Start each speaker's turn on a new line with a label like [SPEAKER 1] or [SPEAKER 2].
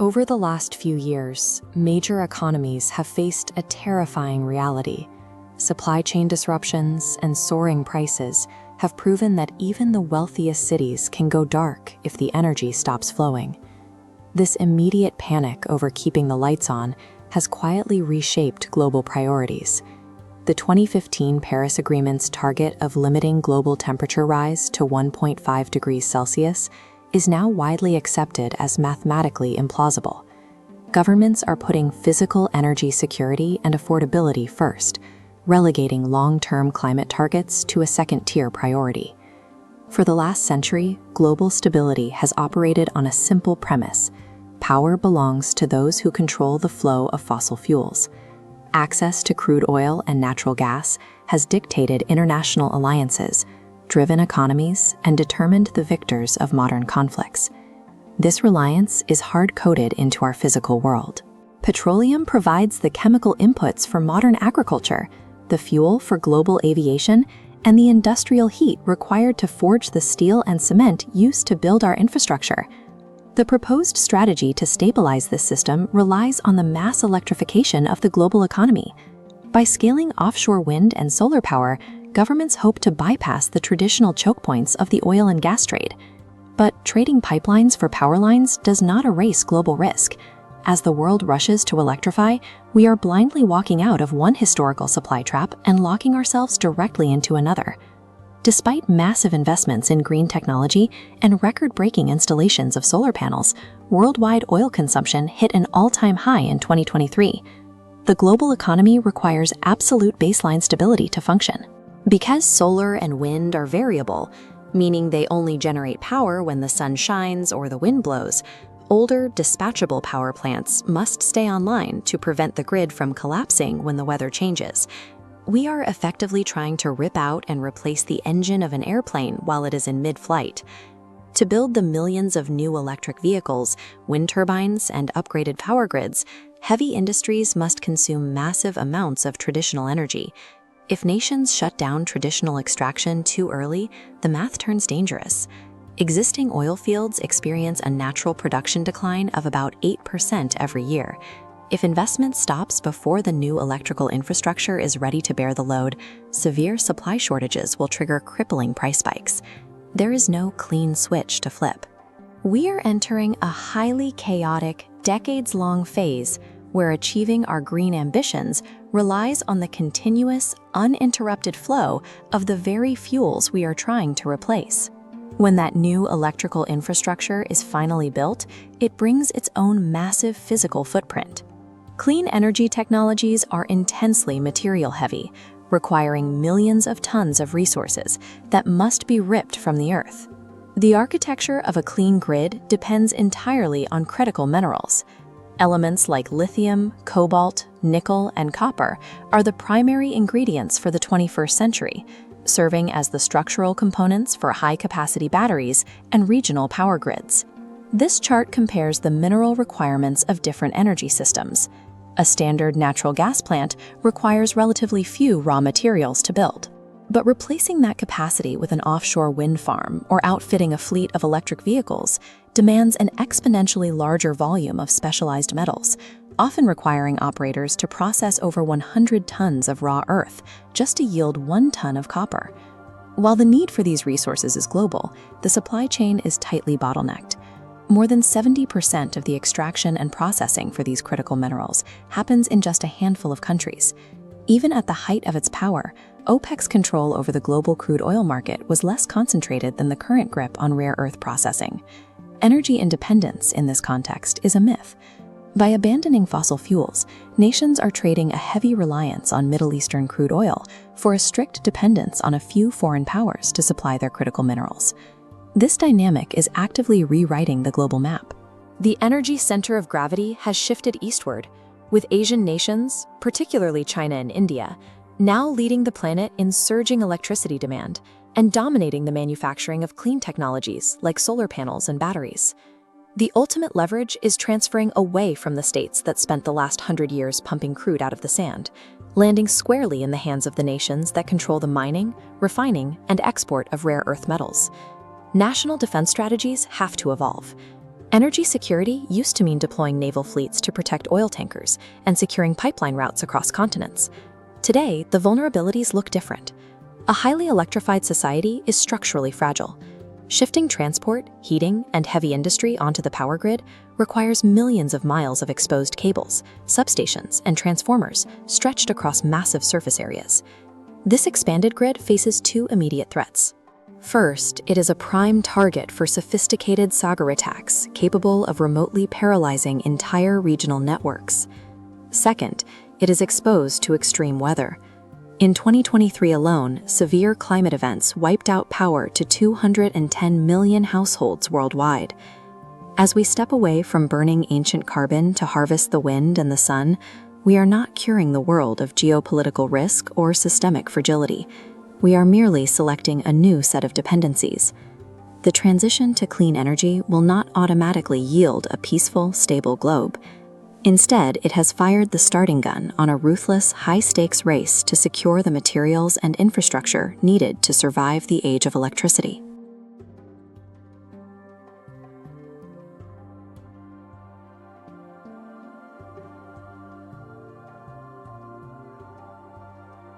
[SPEAKER 1] Over the last few years, major economies have faced a terrifying reality. Supply chain disruptions and soaring prices have proven that even the wealthiest cities can go dark if the energy stops flowing. This immediate panic over keeping the lights on has quietly reshaped global priorities. The 2015 Paris Agreement's target of limiting global temperature rise to 1.5 degrees Celsius is now widely accepted as mathematically implausible. Governments are putting physical energy security and affordability first, relegating long-term climate targets to a second-tier priority. For the last century, global stability has operated on a simple premise: power belongs to those who control the flow of fossil fuels. Access to crude oil and natural gas has dictated international alliances, driven economies, and determined the victors of modern conflicts. This reliance is hard-coded into our physical world. Petroleum provides the chemical inputs for modern agriculture, the fuel for global aviation, and the industrial heat required to forge the steel and cement used to build our infrastructure. The proposed strategy to stabilize this system relies on the mass electrification of the global economy. By scaling offshore wind and solar power, governments hope to bypass the traditional choke points of the oil and gas trade. But trading pipelines for power lines does not erase global risk. As the world rushes to electrify, we are blindly walking out of one historical supply trap and locking ourselves directly into another. Despite massive investments in green technology and record-breaking installations of solar panels, worldwide oil consumption hit an all-time high in 2023. The global economy requires absolute baseline stability to function. Because solar and wind are variable, meaning they only generate power when the sun shines or the wind blows, older, dispatchable power plants must stay online to prevent the grid from collapsing when the weather changes. We are effectively trying to rip out and replace the engine of an airplane while it is in mid-flight. To build the millions of new electric vehicles, wind turbines, and upgraded power grids, heavy industries must consume massive amounts of traditional energy. If nations shut down traditional extraction too early, the math turns dangerous. Existing oil fields experience a natural production decline of about 8% every year. If investment stops before the new electrical infrastructure is ready to bear the load, severe supply shortages will trigger crippling price spikes. There is no clean switch to flip. We are entering a highly chaotic, decades-long phase where achieving our green ambitions relies on the continuous, uninterrupted flow of the very fuels we are trying to replace. When that new electrical infrastructure is finally built, it brings its own massive physical footprint. Clean energy technologies are intensely material-heavy, requiring millions of tons of resources that must be ripped from the earth. The architecture of a clean grid depends entirely on critical minerals. Elements like lithium, cobalt, nickel, and copper are the primary ingredients for the 21st century, serving as the structural components for high-capacity batteries and regional power grids. This chart compares the mineral requirements of different energy systems. A standard natural gas plant requires relatively few raw materials to build. But replacing that capacity with an offshore wind farm or outfitting a fleet of electric vehicles demands an exponentially larger volume of specialized metals, often requiring operators to process over 100 tons of raw earth just to yield 1 ton of copper. While the need for these resources is global, the supply chain is tightly bottlenecked. More than 70% of the extraction and processing for these critical minerals happens in just a handful of countries. Even at the height of its power, OPEC's control over the global crude oil market was less concentrated than the current grip on rare earth processing. Energy independence in this context is a myth. By abandoning fossil fuels, nations are trading a heavy reliance on Middle Eastern crude oil for a strict dependence on a few foreign powers to supply their critical minerals. This dynamic is actively rewriting the global map. The energy center of gravity has shifted eastward, with Asian nations, particularly China and India, now leading the planet in surging electricity demand and dominating the manufacturing of clean technologies like solar panels and batteries. The ultimate leverage is transferring away from the states that spent the last 100 years pumping crude out of the sand, landing squarely in the hands of the nations that control the mining, refining, and export of rare earth metals. National defense strategies have to evolve. Energy security used to mean deploying naval fleets to protect oil tankers and securing pipeline routes across continents. Today, the vulnerabilities look different. A highly electrified society is structurally fragile. Shifting transport, heating, and heavy industry onto the power grid requires millions of miles of exposed cables, substations, and transformers stretched across massive surface areas. This expanded grid faces two immediate threats. First, it is a prime target for sophisticated cyber attacks capable of remotely paralyzing entire regional networks. Second, it is exposed to extreme weather. In 2023 alone, severe climate events wiped out power to 210 million households worldwide. As we step away from burning ancient carbon to harvest the wind and the sun, we are not curing the world of geopolitical risk or systemic fragility. We are merely selecting a new set of dependencies. The transition to clean energy will not automatically yield a peaceful, stable globe. Instead, it has fired the starting gun on a ruthless, high-stakes race to secure the materials and infrastructure needed to survive the age of electricity.